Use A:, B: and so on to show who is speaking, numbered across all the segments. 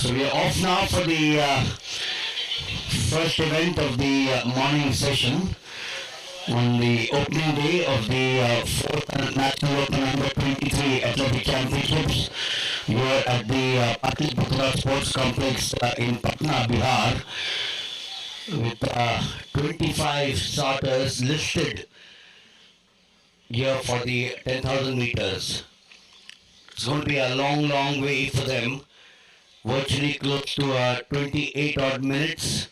A: So we are off now for the first event of the morning session on the opening day of the 4th National Open Under 23 Athletic Championships here at the Patliputra Sports Complex in Patna, Bihar, with 25 starters listed here for the 10,000 meters. It's going to be a long, long way for them. Virtually close to 28 odd minutes.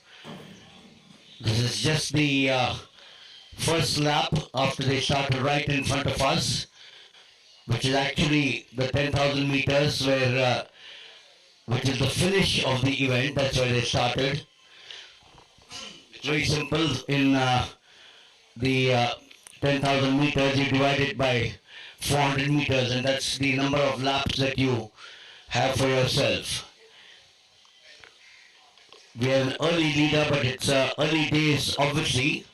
A: This is just the first lap after they started right in front of us, which is actually the 10,000 meters which is the finish of the event. That's where they started. It's very simple. In the 10,000 meters, you divide it by 400 meters, and that's the number of laps that you have for yourself. We have an early leader, but it's early days, obviously.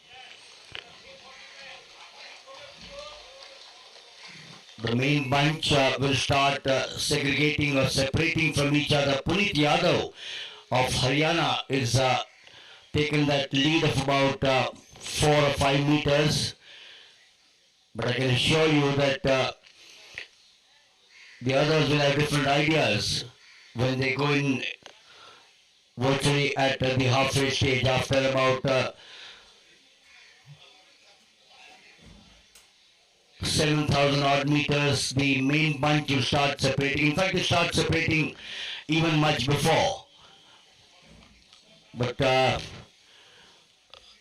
A: The main bunch will start segregating or separating from each other. Puneet Yadav of Haryana is taken that lead of about 4 or 5 meters. But I can assure you that the others will have different ideas when they go in virtually at the halfway stage after about 7,000 odd meters. The main bunch will start separating. In fact, they start separating even much before. But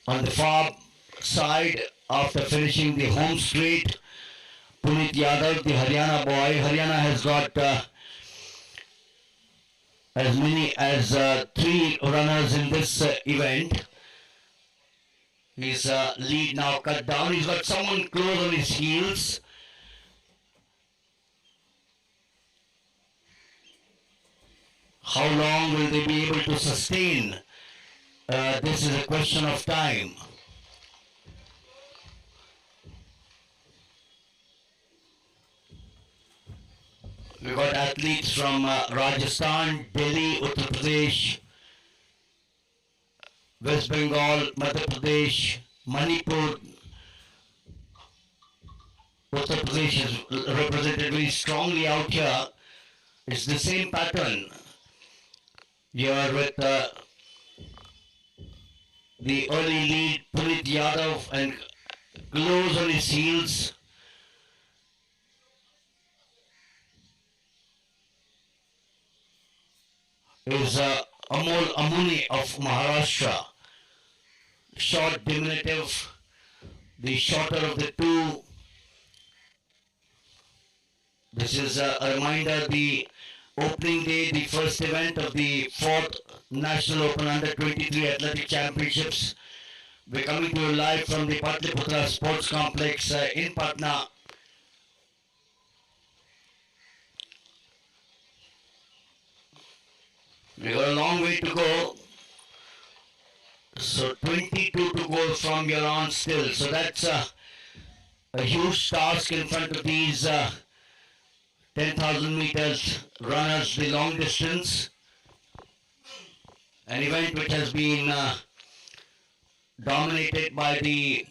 A: on the far side, after finishing the home straight, Puneet Yadav, the Haryana boy, Haryana has got as many as 3 runners in this event. His lead now cut down. He's got someone close on his heels. How long will they be able to sustain? This is a question of time. We've got athletes from Rajasthan, Delhi, Uttar Pradesh, West Bengal, Madhya Pradesh, Manipur. Uttar Pradesh is represented very strongly out here. It's the same pattern here with the early lead, Puneet Yadav, and close on his heels. Is Amol Amuni of Maharashtra. Short, diminutive, the shorter of the two. This is a reminder, the opening day, the first event of the 4th National Open Under 23 Athletic Championships. We're coming to you live from the Patliputra Sports Complex in Patna. We got a long way to go. So 22 to go from here on still. So that's a huge task in front of these 10,000 meters runners, the long distance. An event which has been dominated by the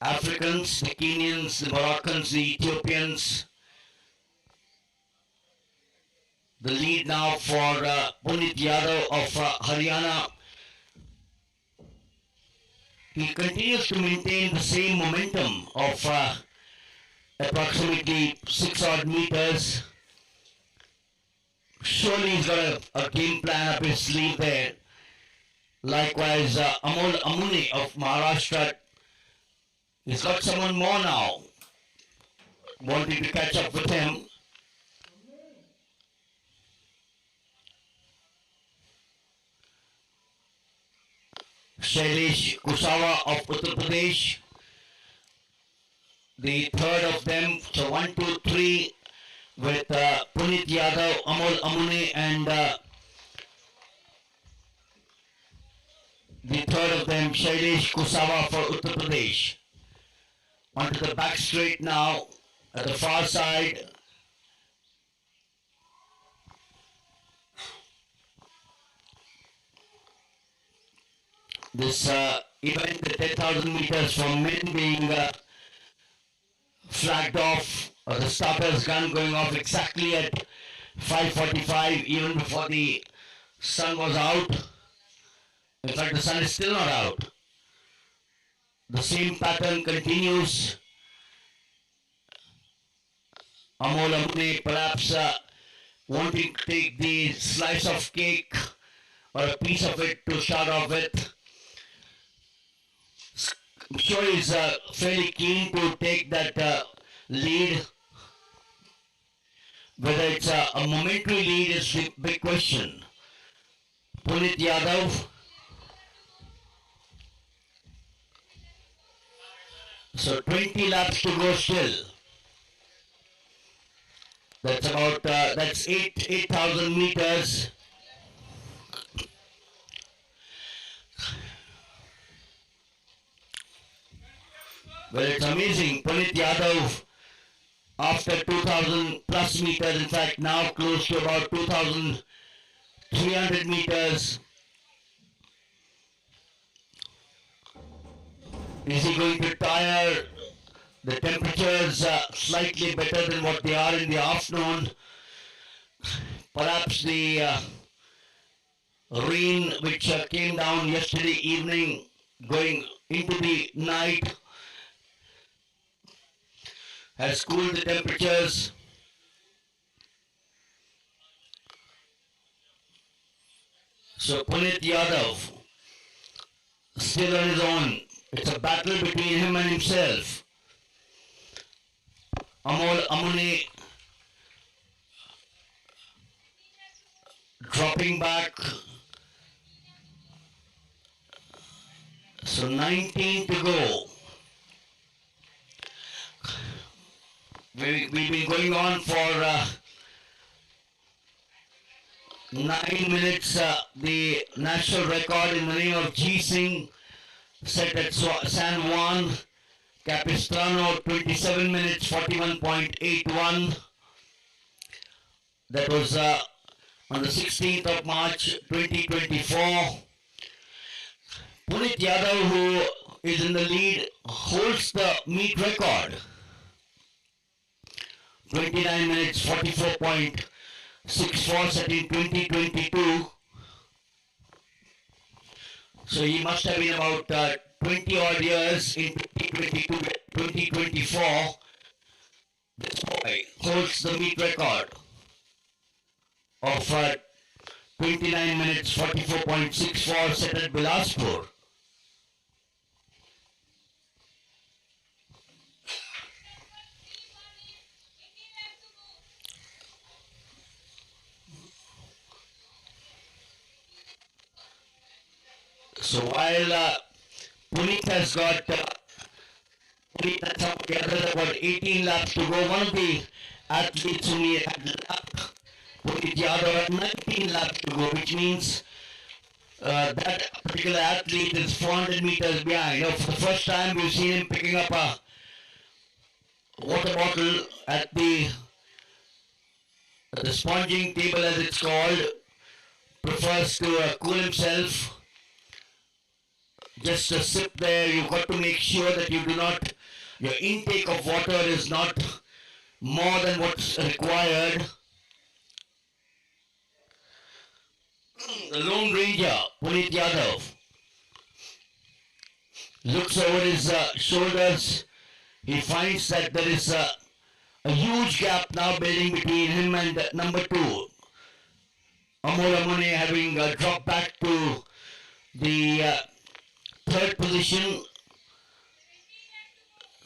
A: Africans, the Kenyans, the Moroccans, the Ethiopians. The lead now for Puneet Yadav of Haryana. He continues to maintain the same momentum of approximately 6 odd meters. Surely he's got a game plan up his sleeve there. Likewise, Amol Amuni of Maharashtra. He's got someone more now, wanting to catch up with him. Shailesh Kusawa of Uttar Pradesh, the third of them. So 1, 2, 3 with Puneet Yadav, Amol Amuni, and the third of them, Shailesh Kusawa for Uttar Pradesh. Onto the back straight now at the far side. this event, the 10,000 meters for men being flagged off, or the starter's gun going off exactly at 5:45, even before the sun was out. In fact, the sun is still not out. The same pattern continues. Amol Amune perhaps wanting to take the slice of cake or a piece of it to start off with. I'm sure he's fairly keen to take that lead. Whether it's a momentary lead is the big question. Punit Yadav. So 20 laps to go still. That's about that's 8,000 meters. Well, it's amazing. Punit Yadav, after 2,000 plus meters, in fact now close to about 2,300 meters. Is he going to tire? The temperatures are slightly better than what they are in the afternoon. Perhaps the rain which came down yesterday evening going into the night has cooled the temperatures. So Punit Yadav still on his own. It's a battle between him and himself. Amol Amune dropping back. So 19 to go. We've been going on for 9 minutes. The national record in the name of G. Singh set at San Juan Capistrano, 27 minutes 41.81. That was on the 16th of March 2024. Punit Yadav, who is in the lead, holds the meet record. 29 minutes 44.64 set in 2022. So he must have been about 20 odd years in 2022, 2024. This boy holds the meet record of 29 minutes 44.64 set at Bilaspur. So while Punit has got Punit and some of the others about 18 laps to go, one of the athletes whom he had lapped, Punit Yadav had 19 laps to go, which means that particular athlete is 400 meters behind. Now, for the first time we've seen him picking up a water bottle at the sponging table, as it's called. Prefers to cool himself. Just a sip there. You've got to make sure that you do not, your intake of water is not more than what's required. The Lone Ranger, Punit Yadav, looks over his shoulders. He finds that there is a huge gap now building between him and number 2. Amol Amune having dropped back to the third position,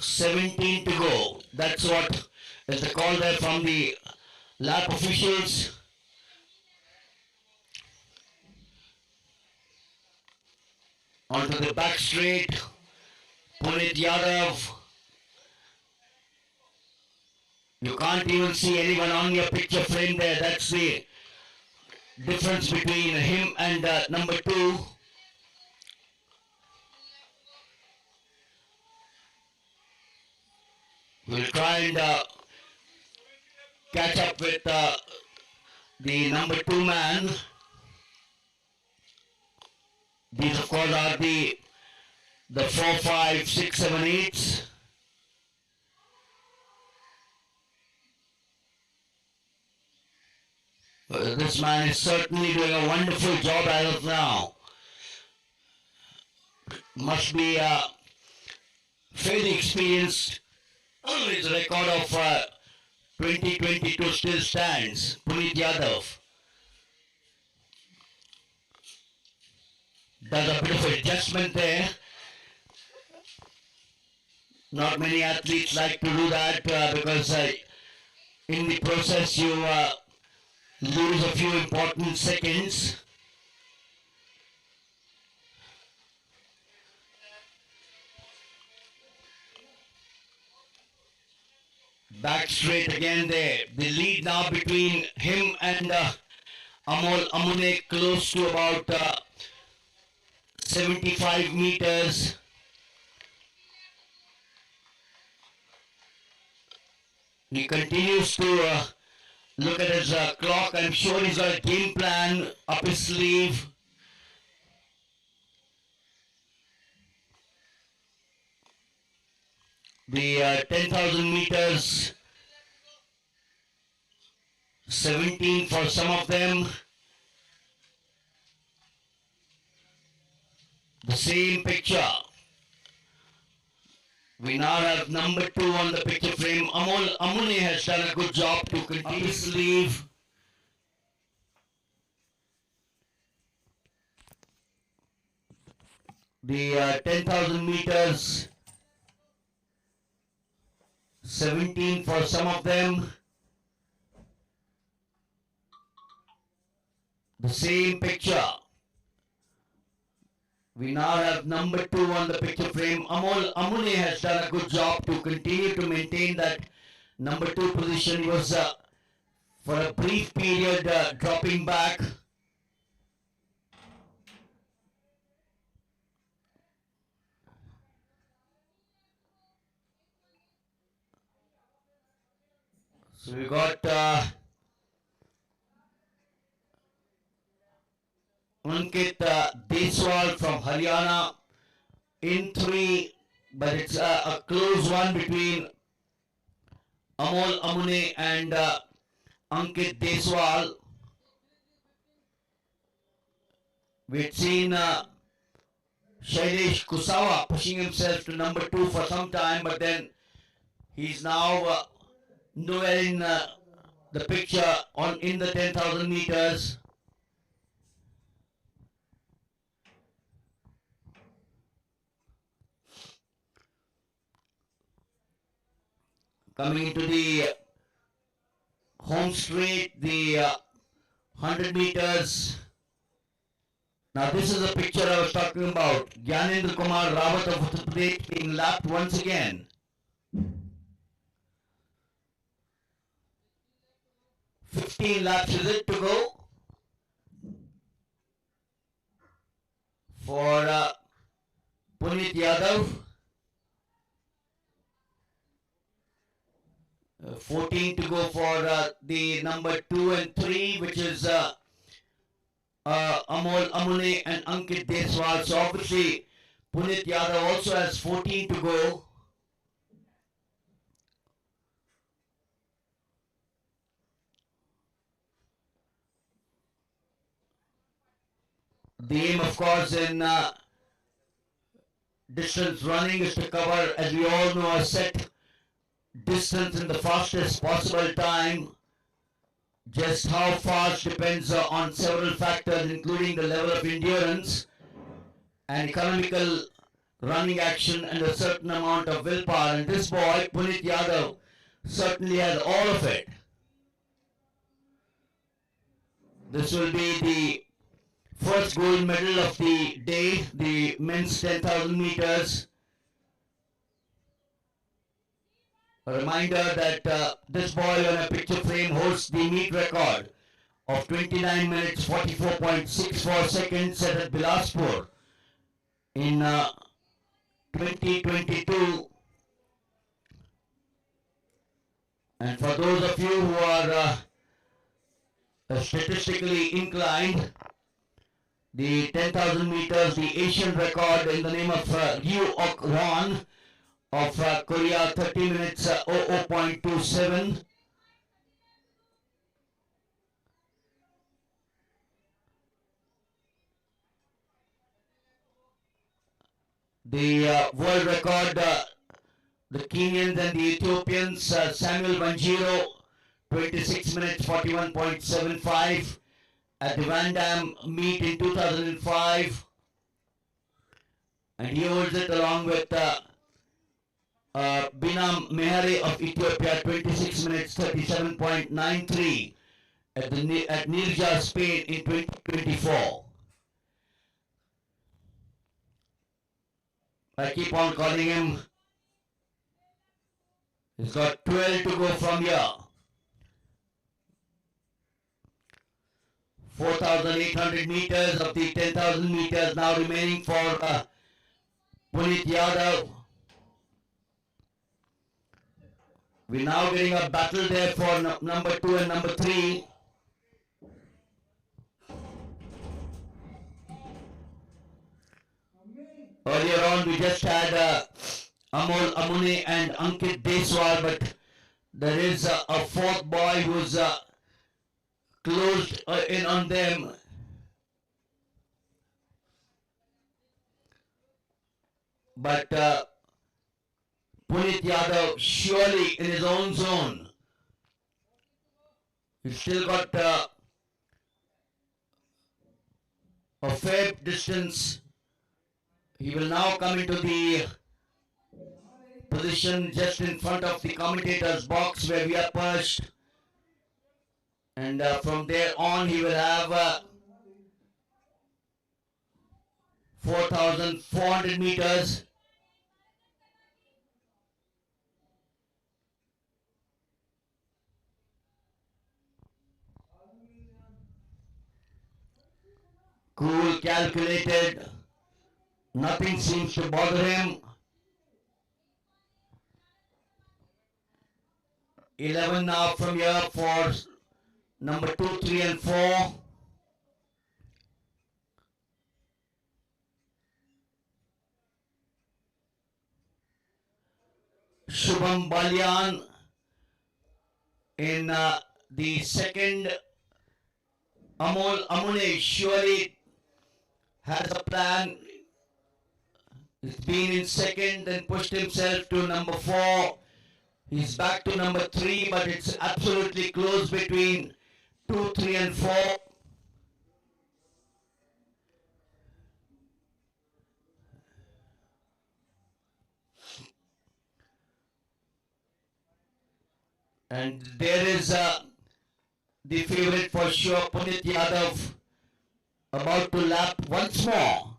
A: 17 to go. That's what is the call there from the lap officials. Onto the back straight, Punit Yadav. You can't even see anyone on your picture frame there. That's the difference between him and number 2. We'll try and catch up with the number 2 man. These of course are the 4, 5, 6, 7, 8s. This man is certainly doing a wonderful job as of now. Must be fairly experienced. His record of 2022 still stands. Puneet Yadav does a bit of adjustment there. Not many athletes like to do that because in the process you lose a few important seconds. Back straight again there. The lead now between him and Amol Amune close to about 75 meters. He continues to look at his clock. I'm sure he's got a game plan up his sleeve. The 10,000 meters, 17 for some of them. The same picture. We now have number 2 on the picture frame. Amol Amune has done a good job to continue his sleeve. The 10,000 meters, 17 for some of them. The same picture. We now have number 2 on the picture frame. Amol Amune has done a good job to continue to maintain that number 2 position. He was for a brief period dropping back. So we got Ankit Deswal from Haryana in 3, but it's a close one between Amol Amune and Ankit Deswal. We've seen Shailesh Kusawa pushing himself to number 2 for some time, but then he's now nowhere in the picture in the 10,000 meters. Coming into the home straight, the 100 meters. Now this is a picture I was talking about. Gyanendra Kumar Rawat of Uttar Pradesh being lapped once again. 15 laps is it to go for Puneet Yadav. 14 to go for the number 2 and 3, which is Amol Amune and Ankit Deswal. So obviously Puneet Yadav also has 14 to go. The aim, of course, in distance running is to cover, as we all know, a set distance in the fastest possible time. Just how fast depends on several factors, including the level of endurance and economical running action and a certain amount of willpower. And this boy, Puneet Yadav, certainly has all of it. This will be the first gold medal of the day, the men's 10,000 meters. A reminder that this boy on a picture frame holds the meet record of 29 minutes 44.64 seconds set at Bilaspur in 2022. And for those of you who are statistically inclined, the 10,000 meters, the Asian record in the name of Yu-Ok-Won of Korea, 30 minutes 00.27. The world record, the Kenyans and the Ethiopians, Samuel Wanjiro, 26 minutes 41.75 at the Van Dam meet in 2005. And he holds it along with Binam Mehari of Ethiopia, 26 minutes 37.93 at Nirja, Spain in 2024. I keep on calling him. He's got 12 to go from here. 4,800 meters of the 10,000 meters now remaining for Puneet Yadav. We're now getting a battle there for number 2 and number 3. Earlier on we just had Amol Amune and Ankit Deswal, but there is a fourth boy who's closed in on them. But Puneet Yadav surely in his own zone. He's still got a fair distance. He will now come into the position just in front of the commentator's box where we are perched. And from there on he will have 4,400 meters. Cool, calculated. Nothing seems to bother him. 11 now from here for number 2, 3 and 4. Shubham Balyan in the second. Amol Amune surely has a plan. He's been in second, then pushed himself to number 4. He's back to number 3, but it's absolutely close between 2, 3 and 4. And there is the favorite for sure, Puneet Yadav, about to lap once more.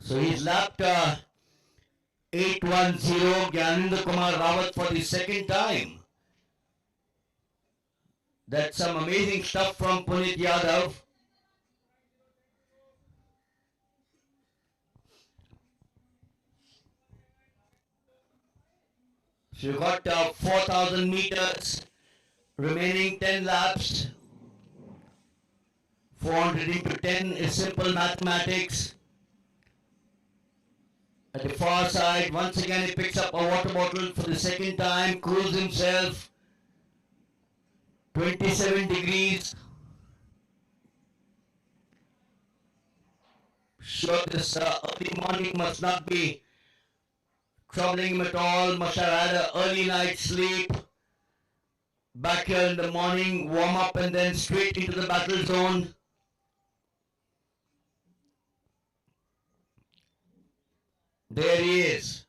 A: So he's lapped 810 Gyanendra Kumar Rawat for the second time. That's some amazing stuff from Puneet Yadav. So you've got 4,000 meters, remaining 10 laps. 400 into 10 is simple mathematics. At the far side, once again he picks up a water bottle for the second time, cools himself. 27 degrees. Sure, this early morning must not be troubling him at all. Must have had an early night's sleep. Back here in the morning, warm up and then straight into the battle zone. There he is.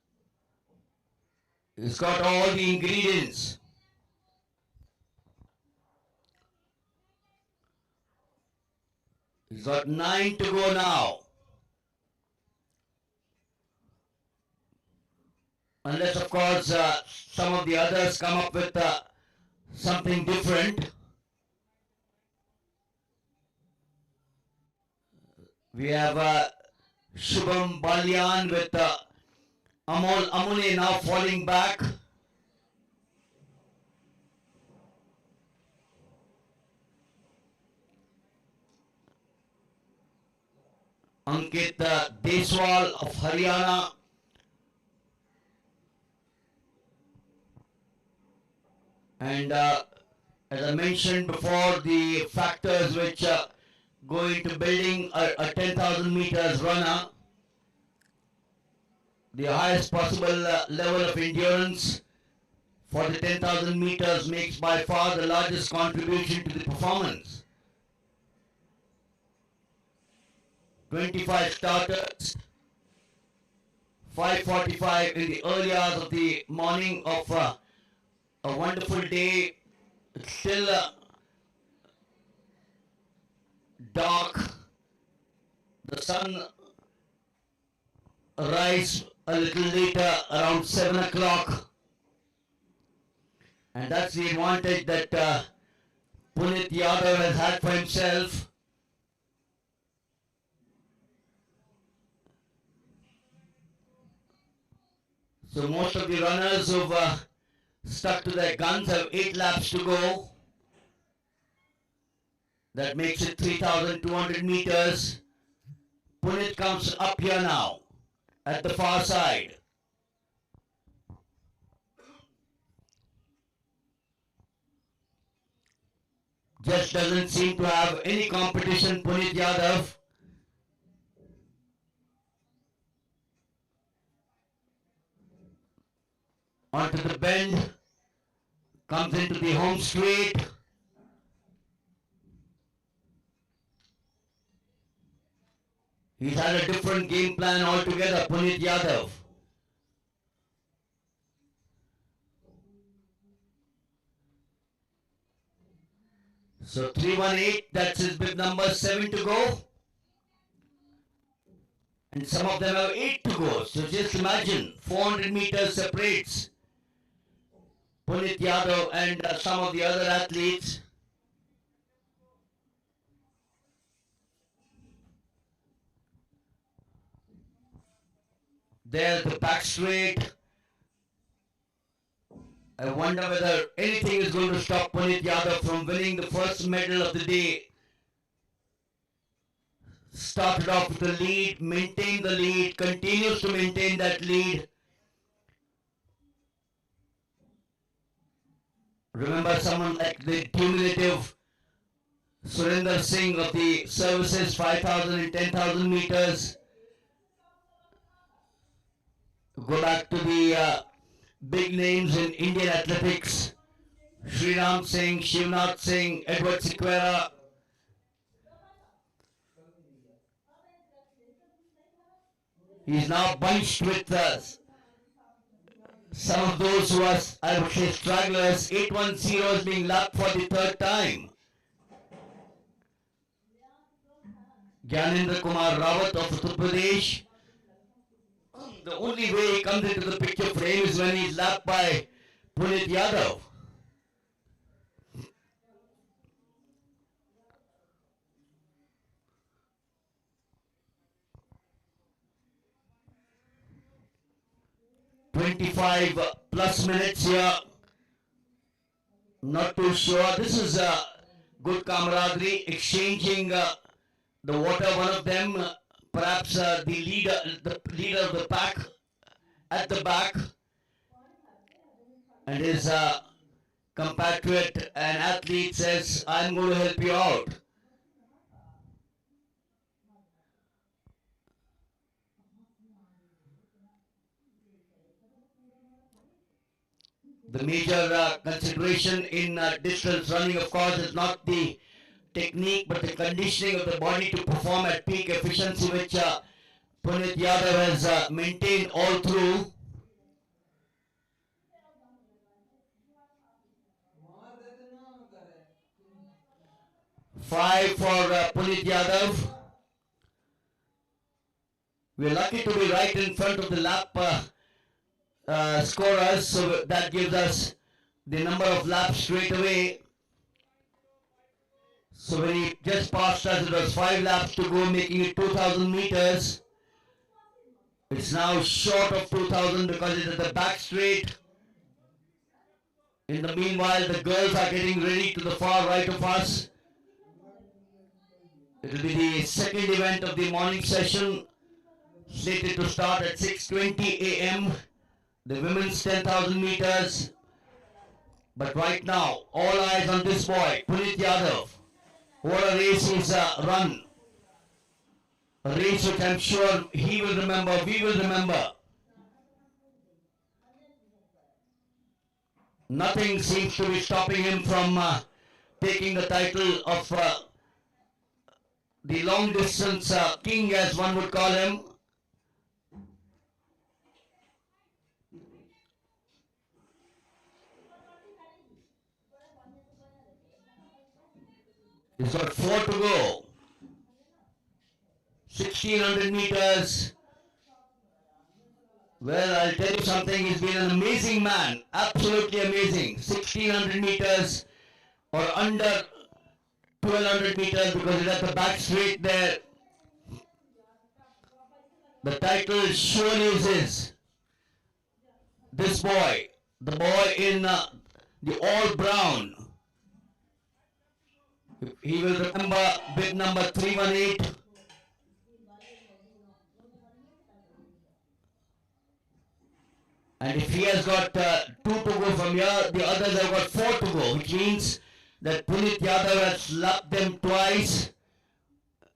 A: He's got all the ingredients. He's got 9 to go now. Unless, of course, some of the others come up with something different. We have Shubham Balyan with Amol Amune now falling back. Ankit Deswal of Haryana, and as I mentioned before, the factors which go into building a 10,000 meters runner, the highest possible level of endurance for the 10,000 meters makes by far the largest contribution to the performance. 25 starters, 5:45 in the early hours of the morning of a wonderful day. It's still dark. The sun rise a little later, around 7 o'clock. And that's the advantage that Punit Yadav has had for himself. So most of the runners who've stuck to their guns have 8 laps to go. That makes it 3,200 meters. Punit comes up here now at the far side. Just doesn't seem to have any competition, Punit Yadav. Onto the bend, comes into the home straight. He's had a different game plan altogether, Punit Yadav. So 318, that's his bib number, 7 to go. And some of them have 8 to go. So just imagine, 400 meters separates Punit Yadav and some of the other athletes. There, the back straight. I wonder whether anything is going to stop Punit Yadav from winning the first medal of the day. Started off with the lead, maintained the lead, continues to maintain that lead. Remember someone like the cumulative Surinder Singh of the services, 5,000 and 10,000 meters. Go back to the big names in Indian athletics. Sriram Singh, Shivnath Singh, Edward Sequeira. He's now bunched with some of those who are, I would say, stragglers. 810 is being lapped for the third time. Gyanendra Kumar Rawat of Uttar Pradesh. The only way he comes into the picture frame is when he's lapped by Punit Yadav. +25 minutes here. Not too sure. This is a good camaraderie, exchanging the water. One of them, perhaps the leader of the pack at the back, and his compatriot and athlete says, "I'm going to help you out." The major consideration in distance running, of course, is not the technique but the conditioning of the body to perform at peak efficiency, which Punit Yadav has maintained all through. Five for Punit Yadav. We're lucky to be right in front of the lap scorers, so that gives us the number of laps straight away. So when he just passed us, it was 5 laps to go, making it 2,000 meters. It's now short of 2,000 because it's at the back straight. In the meanwhile, the girls are getting ready to the far right of us. It will be the second event of the morning session, slated to start at 6:20 a.m. The women's 10,000 meters. But right now, all eyes on this boy, Punit Yadav. What a race he's run. A race which I'm sure he will remember, we will remember. Nothing seems to be stopping him from taking the title of the long distance king, as one would call him. He's got 4 to go. 1600 meters. Well, I'll tell you something, he's been an amazing man, absolutely amazing. 1600 meters or under 1200 meters, because he's at the back straight there. The title surely is his. This boy, the boy in the all brown. He will remember bid number 318. And if he has got 2 to go from here, the others have got 4 to go, which means that Punit Yadav has lapped them twice.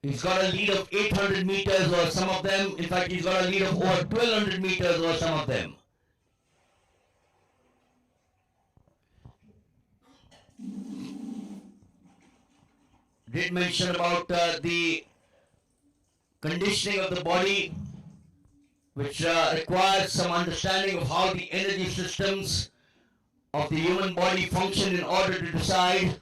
A: He's got a lead of 800 meters or some of them. In fact, he's got a lead of over 1200 meters or some of them. Did mention about the conditioning of the body, which requires some understanding of how the energy systems of the human body function in order to decide.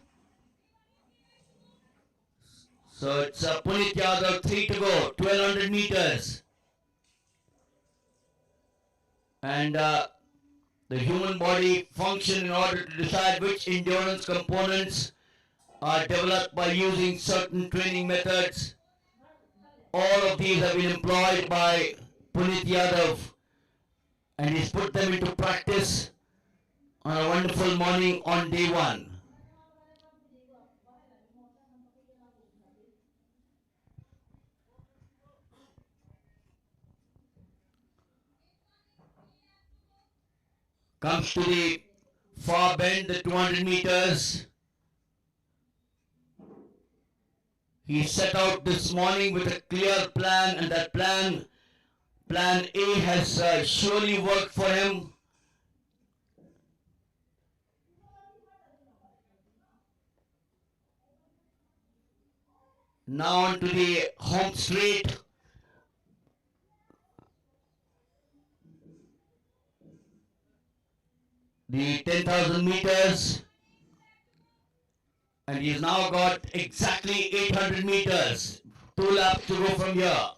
A: So it's Punit Yadav, 3 to go, 1200 meters. And the human body function in order to decide which endurance components are developed by using certain training methods. All of these have been employed by Punit Yadav, and he's put them into practice on a wonderful morning on day 1. Comes to the far bend, the 200 meters. He set out this morning with a clear plan, and that plan A, has surely worked for him. Now on to the home straight. The 10,000 meters. And he's now got exactly 800 meters. 2 laps to go from here.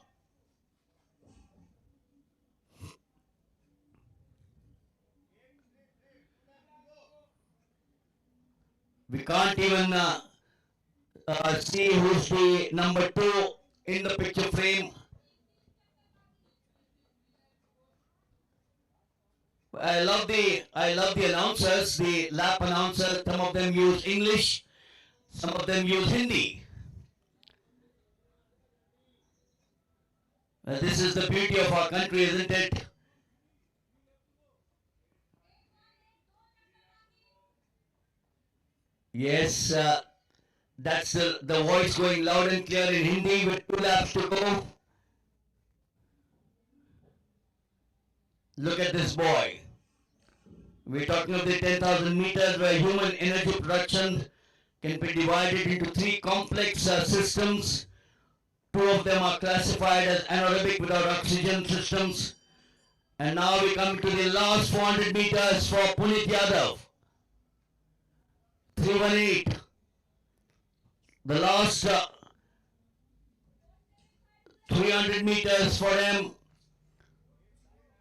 A: We can't even see who's the number 2 in the picture frame. I love the announcers, the lap announcers. Some of them use English, some of them use Hindi. This is the beauty of our country, isn't it? Yes, that's the voice going loud and clear in Hindi with 2 laps to go. Look at this boy. We're talking of the 10,000 meters where human energy production can be divided into 3 complex systems. 2 of them are classified as anaerobic without oxygen systems. And now we come to the last 400 meters for Punit Yadav. 318. The last 300 meters for him.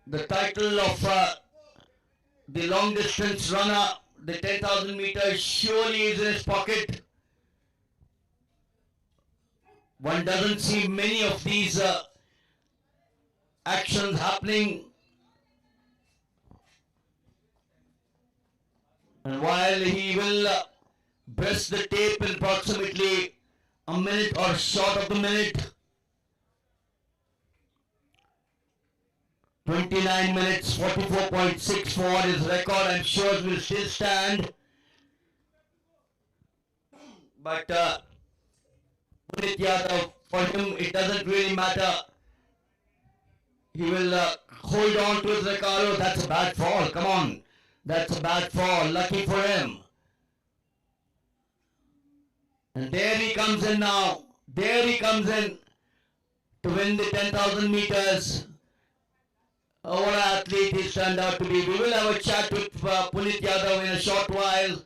A: The title of the long distance runner, the 10,000 meters, surely is in his pocket. One doesn't see many of these actions happening. And while he will breast the tape in approximately
B: a minute or short of the minute. 29 minutes 44.64 is record. I'm sure it will still stand. But Punit Yadav, for him it doesn't really matter. He will hold on to his record. Oh, that's a bad fall. Come on. That's a bad fall. Lucky for him. And there he comes in now. There he comes in to win the 10,000 meters. Oh, what an athlete he's turned out to be. We will have a chat with Punit Yadav in a short while,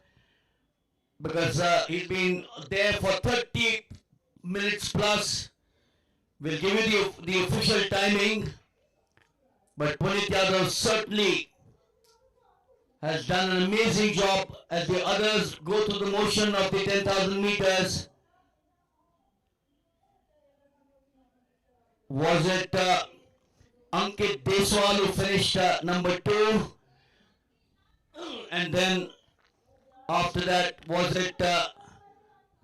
B: because he's been there for 30 minutes plus. We'll give you the official timing, but Punit Yadav certainly has done an amazing job as the others go through the motion of the 10,000 meters. Was it Ankit Deswal who finished number 2? And then after that, was it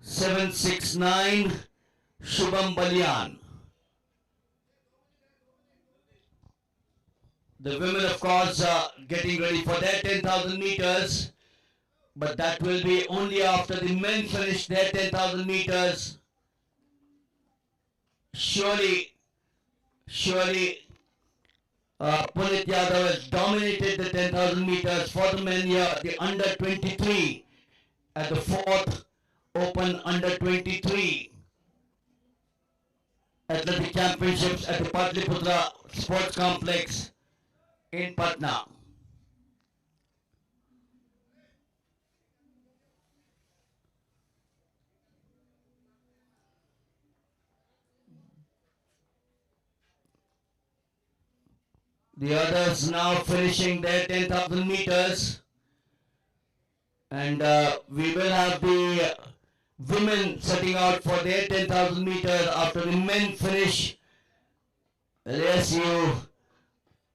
B: 769 Shubham Balian? The women, of course, are getting ready for their 10,000 meters, but that will be only after the men finish their 10,000 meters. Surely, Punit Yadav has dominated the 10,000 meters for the men here, the under 23 at the 4th Open under 23 Athletic Championships at the Patliputra Sports Complex in Patna. The others now finishing their 10,000 meters, and we will have the women setting out for their 10,000 meters after the men finish. Yes,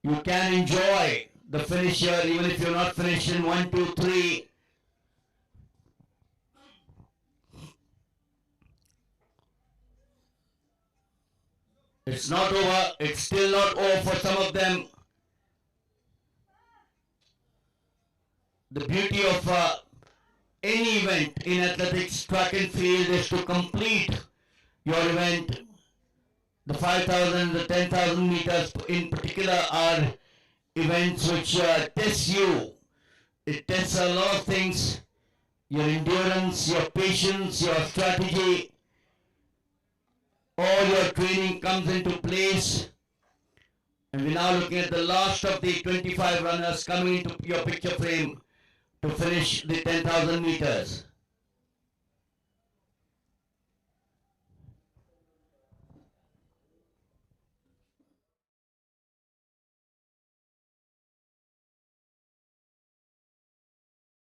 B: you can enjoy the finish here even if you're not finished in 1, 2, 3. It's not over. It's still not over for some of them. The beauty of any event in athletics, track and field, is to complete your event. The 5,000, the 10,000 meters in particular are events which test you. It tests a lot of things. Your endurance, your patience, your strategy. All your training comes into place, and we're now looking at the last of the 25 runners coming into your picture frame to finish the 10,000 meters.